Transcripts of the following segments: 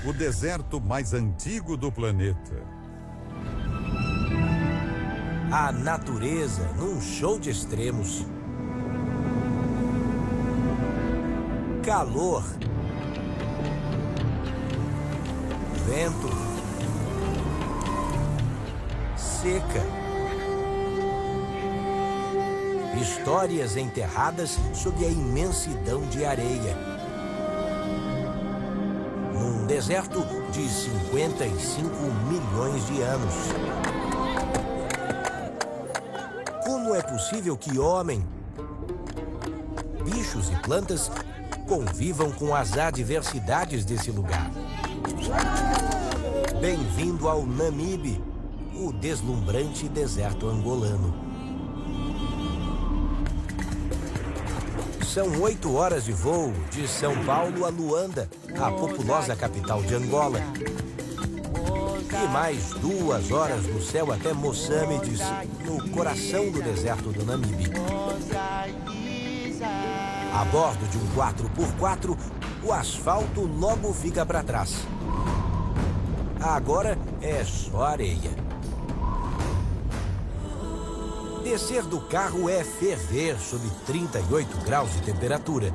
o deserto mais antigo do planeta. A natureza num show de extremos. Calor. Vento. Seca. Histórias enterradas sob a imensidão de areia. Num deserto de 55 milhões de anos. Como é possível que homem, bichos e plantas convivam com as adversidades desse lugar? Bem-vindo ao Namibe, o deslumbrante deserto angolano. São 8 horas de voo de São Paulo a Luanda, a populosa capital de Angola. E mais 2 horas no céu até Moçambique, no coração do deserto do Namibe. A bordo de um 4x4, o asfalto logo fica para trás. Agora é só areia. Descer do carro é ferver sob 38 graus de temperatura.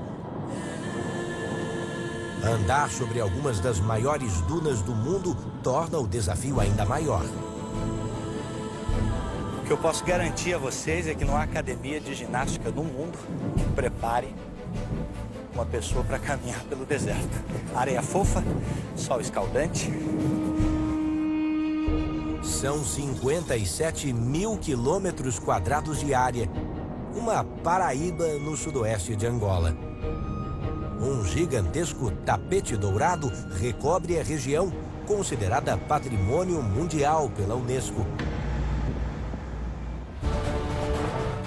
Andar sobre algumas das maiores dunas do mundo torna o desafio ainda maior. O que eu posso garantir a vocês é que não há academia de ginástica no mundo que prepare uma pessoa para caminhar pelo deserto. Areia fofa, sol escaldante. São 57 mil quilômetros quadrados de área. Uma Paraíba no sudoeste de Angola. Um gigantesco tapete dourado recobre a região, considerada patrimônio mundial pela Unesco.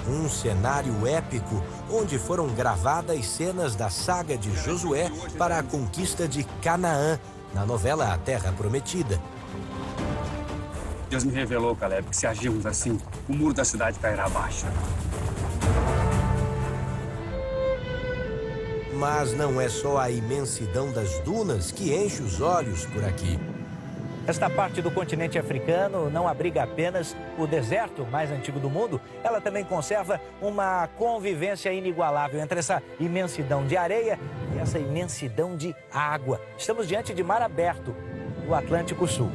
Um cenário épico, onde foram gravadas cenas da saga de Josué para a conquista de Canaã, na novela A Terra Prometida. Deus me revelou, Caleb, que se agirmos assim, o muro da cidade cairá abaixo. Mas não é só a imensidão das dunas que enche os olhos por aqui. Esta parte do continente africano não abriga apenas o deserto mais antigo do mundo, ela também conserva uma convivência inigualável entre essa imensidão de areia e essa imensidão de água. Estamos diante de mar aberto, o Atlântico Sul.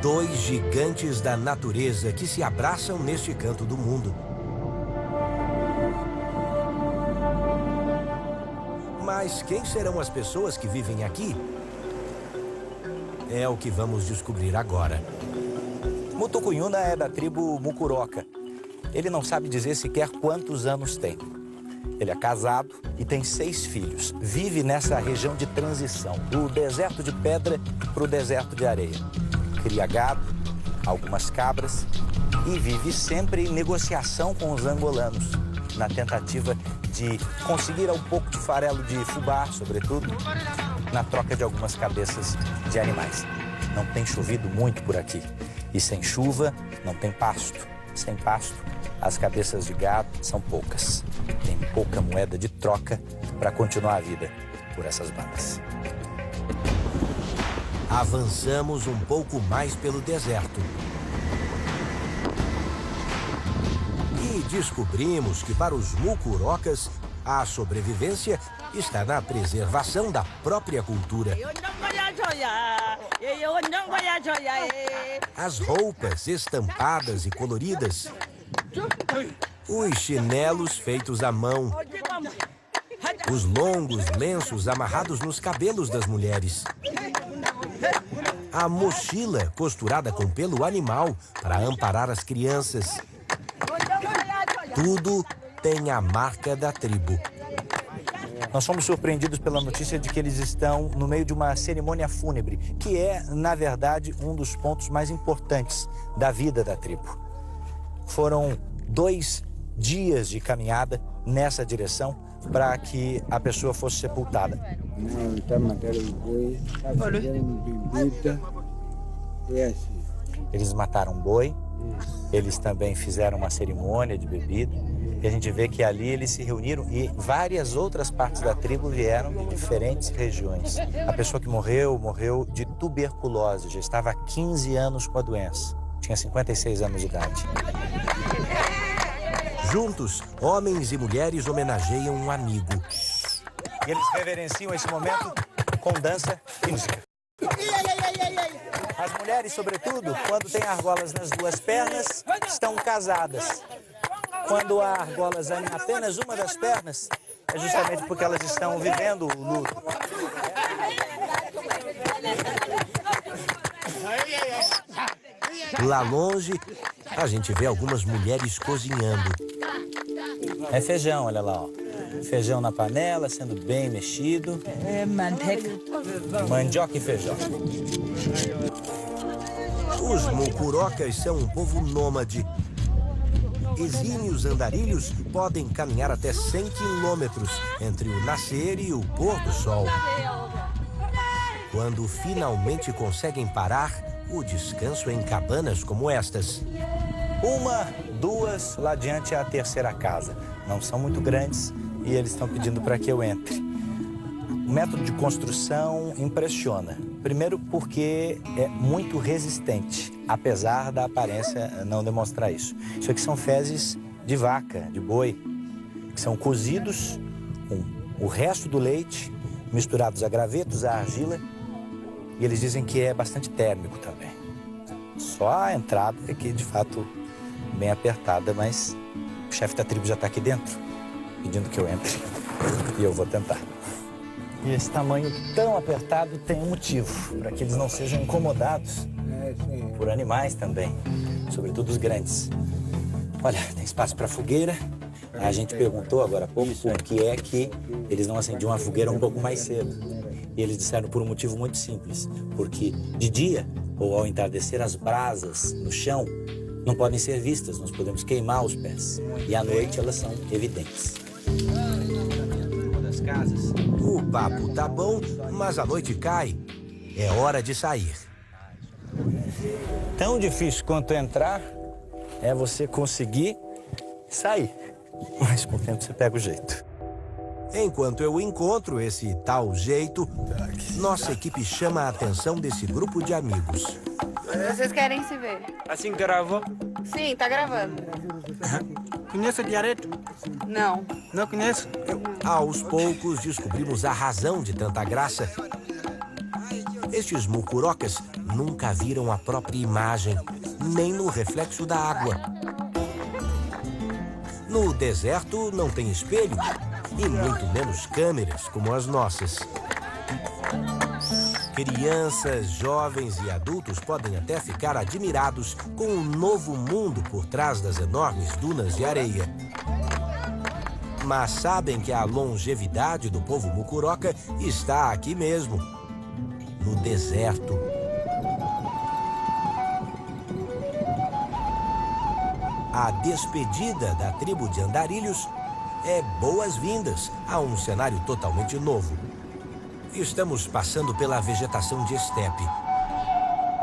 2 gigantes da natureza que se abraçam neste canto do mundo. Mas quem serão as pessoas que vivem aqui? É o que vamos descobrir agora. Mutucunhuna é da tribo Mucuroca. Ele não sabe dizer sequer quantos anos tem. Ele é casado e tem 6 filhos. Vive nessa região de transição, do deserto de pedra para o deserto de areia. Cria gado, algumas cabras e vive sempre em negociação com os angolanos, na tentativa de conseguir um pouco de farelo de fubá, sobretudo, na troca de algumas cabeças de animais. Não tem chovido muito por aqui. E sem chuva, não tem pasto. Sem pasto, as cabeças de gado são poucas. Tem pouca moeda de troca para continuar a vida por essas bandas. Avançamos um pouco mais pelo deserto. E descobrimos que para os mucurocas, a sobrevivência está na preservação da própria cultura. As roupas estampadas e coloridas. Os chinelos feitos à mão. Os longos lenços amarrados nos cabelos das mulheres. A mochila costurada com pelo animal para amparar as crianças. Tudo tem a marca da tribo. Nós fomos surpreendidos pela notícia de que eles estão no meio de uma cerimônia fúnebre, que é, na verdade, um dos pontos mais importantes da vida da tribo. Foram 2 dias de caminhada nessa direção para que a pessoa fosse sepultada. Eles mataram um boi, eles também fizeram uma cerimônia de bebida E a gente vê que ali eles se reuniram e várias outras partes da tribo vieram de diferentes regiões. A pessoa que morreu de tuberculose, já estava há 15 anos com a doença. Tinha 56 anos de idade. Juntos, homens e mulheres homenageiam um amigo. E eles reverenciam esse momento com dança e música. As mulheres, sobretudo, quando têm argolas nas duas pernas, estão casadas. Quando há argolas em apenas uma das pernas, é justamente porque elas estão vivendo o luto. Lá longe, a gente vê algumas mulheres cozinhando. É feijão, olha lá, ó. Feijão na panela, sendo bem mexido. É manteiga. Mandioca e feijão. Os mucurocas são um povo nômade. Exímios andarilhos podem caminhar até 100 quilômetros entre o nascer e o pôr do sol. Quando finalmente conseguem parar, o descanso é em cabanas como estas. Uma, duas, lá adiante é a terceira casa. Não são muito grandes e eles estão pedindo para que eu entre. O método de construção impressiona. Primeiro porque é muito resistente, apesar da aparência não demonstrar isso. Isso aqui são fezes de vaca, de boi, que são cozidos com o resto do leite, misturados a gravetos, a argila, e eles dizem que é bastante térmico também. Só a entrada é que, de fato, bem apertada, mas o chefe da tribo já está aqui dentro, pedindo que eu entre, e eu vou tentar. E esse tamanho tão apertado tem um motivo, para que eles não sejam incomodados por animais também, sobretudo os grandes. Olha, tem espaço para fogueira. A gente perguntou agora há pouco por que é que eles não acendiam a fogueira um pouco mais cedo. E eles disseram por um motivo muito simples, porque de dia ou ao entardecer as brasas no chão não podem ser vistas, nós podemos queimar os pés. E à noite elas são evidentes. Das casas. O papo tá bom, mas a noite cai. É hora de sair. Tão difícil quanto entrar é você conseguir sair. Mas com o tempo você pega o jeito. Enquanto eu encontro esse tal jeito, nossa equipe chama a atenção desse grupo de amigos. Vocês querem se ver? Assim gravou? Sim, tá gravando. Conhece o dialeto? Não. Não conheço? Aos poucos descobrimos a razão de tanta graça. Estes mucurocas nunca viram a própria imagem, nem no reflexo da água. No deserto não tem espelho e muito menos câmeras como as nossas. Crianças, jovens e adultos podem até ficar admirados com o novo mundo por trás das enormes dunas de areia. Mas sabem que a longevidade do povo mucuroca está aqui mesmo, no deserto. A despedida da tribo de andarilhos é boas-vindas a um cenário totalmente novo. Estamos passando pela vegetação de estepe.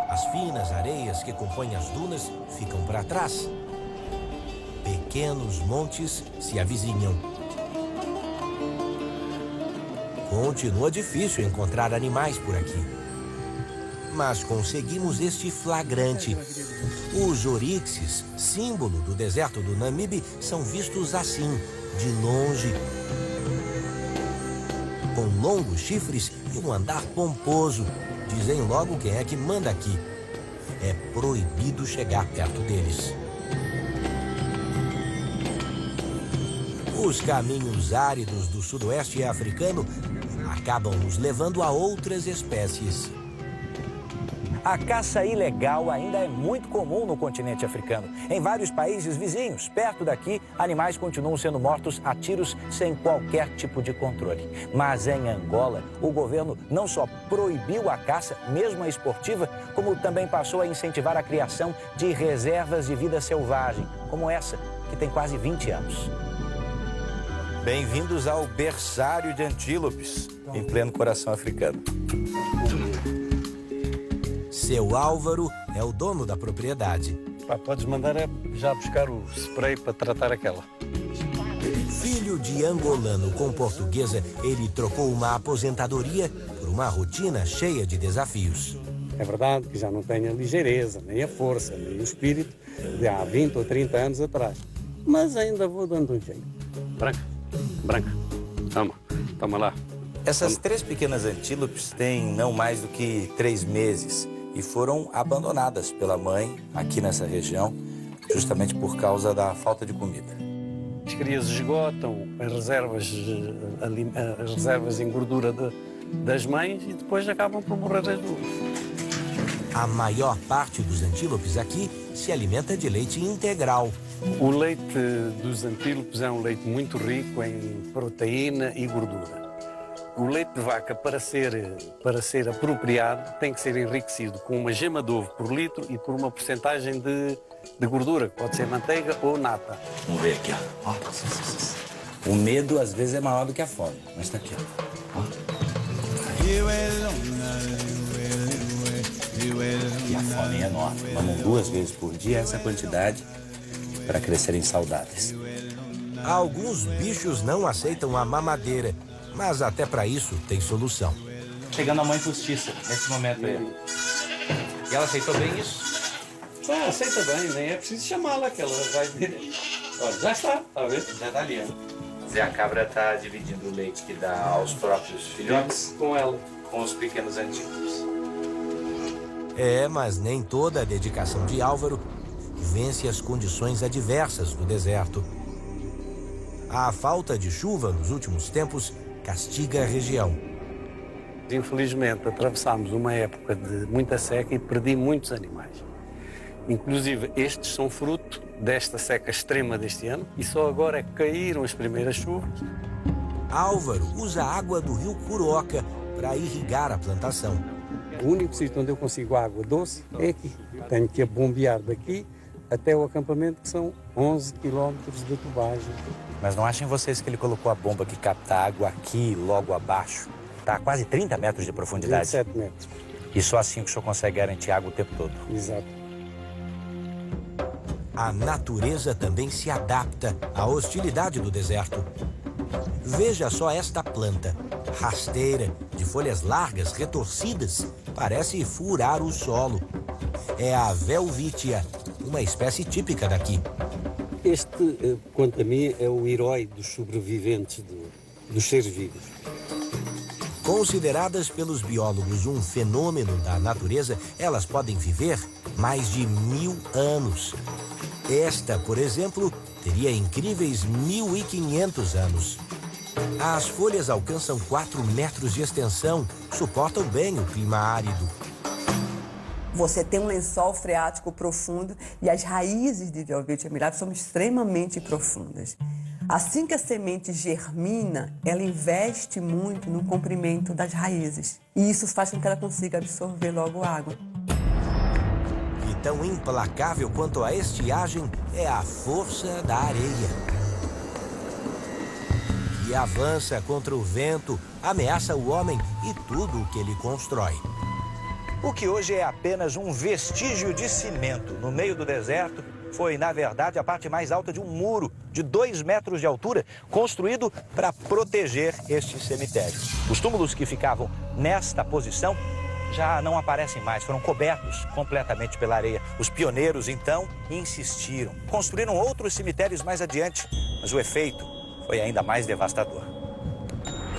As finas areias que compõem as dunas ficam para trás. Pequenos montes se avizinham. Continua difícil encontrar animais por aqui. Mas conseguimos este flagrante. Os oryxes, símbolo do deserto do Namibe, são vistos assim, de longe. Com longos chifres e um andar pomposo. Dizem logo quem é que manda aqui. É proibido chegar perto deles. Os caminhos áridos do sudoeste africano acabam nos levando a outras espécies. A caça ilegal ainda é muito comum no continente africano. Em vários países vizinhos, perto daqui, animais continuam sendo mortos a tiros sem qualquer tipo de controle. Mas em Angola, o governo não só proibiu a caça, mesmo a esportiva, como também passou a incentivar a criação de reservas de vida selvagem, como essa, que tem quase 20 anos. Bem-vindos ao berçário de antílopes, em pleno coração africano. Seu Álvaro é o dono da propriedade. Podes mandar já buscar o spray para tratar aquela. Filho de angolano com portuguesa, ele trocou uma aposentadoria por uma rotina cheia de desafios. É verdade que já não tenho a ligeireza, nem a força, nem o espírito de há 20 ou 30 anos atrás. Mas ainda vou dando um jeito. Branca, branca, toma lá. Essas 3 pequenas antílopes têm não mais do que 3 meses e foram abandonadas pela mãe aqui nessa região, justamente por causa da falta de comida. As crias esgotam as reservas em gordura das mães e depois acabam por morrer as duas. A maior parte dos antílopes aqui se alimenta de leite integral. O leite dos antílopes é um leite muito rico em proteína e gordura. O leite de vaca, para ser apropriado, tem que ser enriquecido com uma gema de ovo por litro e por uma porcentagem de gordura, que pode ser manteiga ou nata. Vamos ver aqui, ó. O medo, às vezes, é maior do que a fome, mas tá aqui, ó. E a fome é enorme. Mamam 2 vezes por dia essa quantidade para crescerem saudáveis. Alguns bichos não aceitam a mamadeira, mas até para isso tem solução. Chegando a mãe postiça, nesse momento aí. E ela aceitou bem isso? Aceita bem, nem é preciso chamá-la, que ela vai ver. Olha, já está, tá vendo? Já tá ali, ó. Zé, a cabra está dividindo o leite que dá aos próprios filhotes com ela, com os pequenos antílopes. Mas nem toda a dedicação de Álvaro vence as condições adversas do deserto. A falta de chuva nos últimos tempos castiga a região. Infelizmente, atravessámos uma época de muita seca e perdi muitos animais. Inclusive, estes são fruto desta seca extrema deste ano e só agora é que caíram as primeiras chuvas. Álvaro usa a água do rio Curoca para irrigar a plantação. O único sítio onde eu consigo água doce é aqui. Tenho que bombear daqui até o acampamento, que são 11 quilômetros de tubagem. Mas não achem vocês que ele colocou a bomba que capta água aqui, logo abaixo. Está a quase 30 metros de profundidade. 27 metros. E só assim que o senhor consegue garantir água o tempo todo. Exato. A natureza também se adapta à hostilidade do deserto. Veja só esta planta, rasteira, de folhas largas, retorcidas, parece furar o solo. É a Welwitschia, uma espécie típica daqui. Este, quanto a mim, é o herói dos sobreviventes dos seres vivos. Consideradas pelos biólogos um fenômeno da natureza, elas podem viver mais de 1000 anos. Esta, por exemplo, teria incríveis 1500 anos. As folhas alcançam 4 metros de extensão, suportam bem o clima árido. Você tem um lençol freático profundo e as raízes de Welwitschia mirabilis são extremamente profundas. Assim que a semente germina, ela investe muito no comprimento das raízes. E isso faz com que ela consiga absorver logo água. E tão implacável quanto a estiagem é a força da areia. E avança contra o vento, ameaça o homem e tudo o que ele constrói. O que hoje é apenas um vestígio de cimento no meio do deserto foi, na verdade, a parte mais alta de um muro de 2 metros de altura, construído para proteger este cemitério. Os túmulos que ficavam nesta posição já não aparecem mais, foram cobertos completamente pela areia. Os pioneiros, então, insistiram. Construíram outros cemitérios mais adiante, mas o efeito foi ainda mais devastador.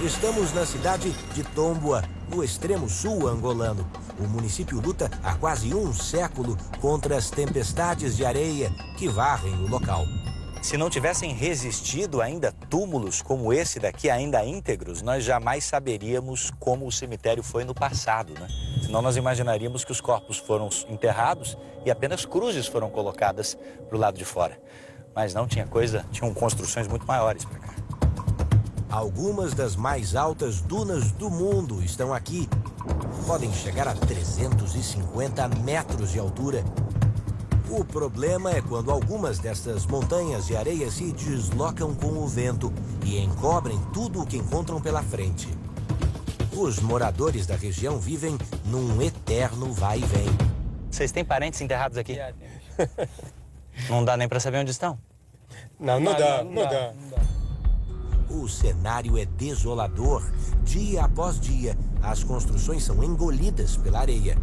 Estamos na cidade de Tombua, no extremo sul angolano. O município luta há quase um século contra as tempestades de areia que varrem o local. Se não tivessem resistido ainda túmulos como esse daqui, ainda íntegros, nós jamais saberíamos como o cemitério foi no passado, né? Senão nós imaginaríamos que os corpos foram enterrados e apenas cruzes foram colocadas para o lado de fora. Mas não, tinham construções muito maiores para cá. Algumas das mais altas dunas do mundo estão aqui. Podem chegar a 350 metros de altura. O problema é quando algumas dessas montanhas de areia se deslocam com o vento e encobrem tudo o que encontram pela frente. Os moradores da região vivem num eterno vai e vem. Vocês têm parentes enterrados aqui? Não dá nem para saber onde estão? Não dá. O cenário é desolador. Dia após dia, as construções são engolidas pela areia.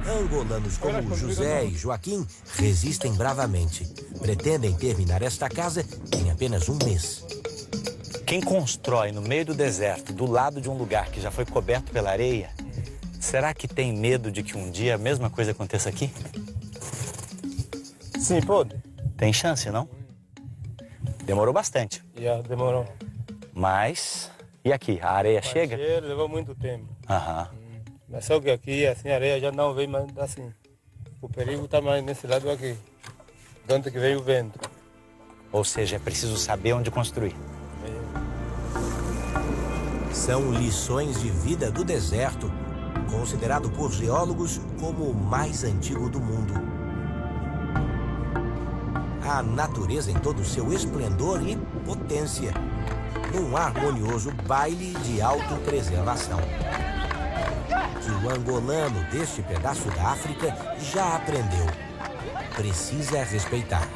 Angolanos como José e Joaquim resistem bravamente. Pretendem terminar esta casa em apenas um mês. Quem constrói no meio do deserto, do lado de um lugar que já foi coberto pela areia, será que tem medo de que um dia a mesma coisa aconteça aqui? Sim, pode. Tem chance, não? Demorou bastante. Já demorou. Mas, e aqui? A areia chega? Levou muito tempo. Aham. Mas só que aqui, assim, a areia já não vem mais assim. O perigo está mais nesse lado aqui, de onde que vem o vento. Ou seja, é preciso saber onde construir. São lições de vida do deserto, considerado por geólogos como o mais antigo do mundo. A natureza em todo o seu esplendor e potência, num harmonioso baile de autopreservação. Que o angolano deste pedaço da África já aprendeu. Precisa respeitar.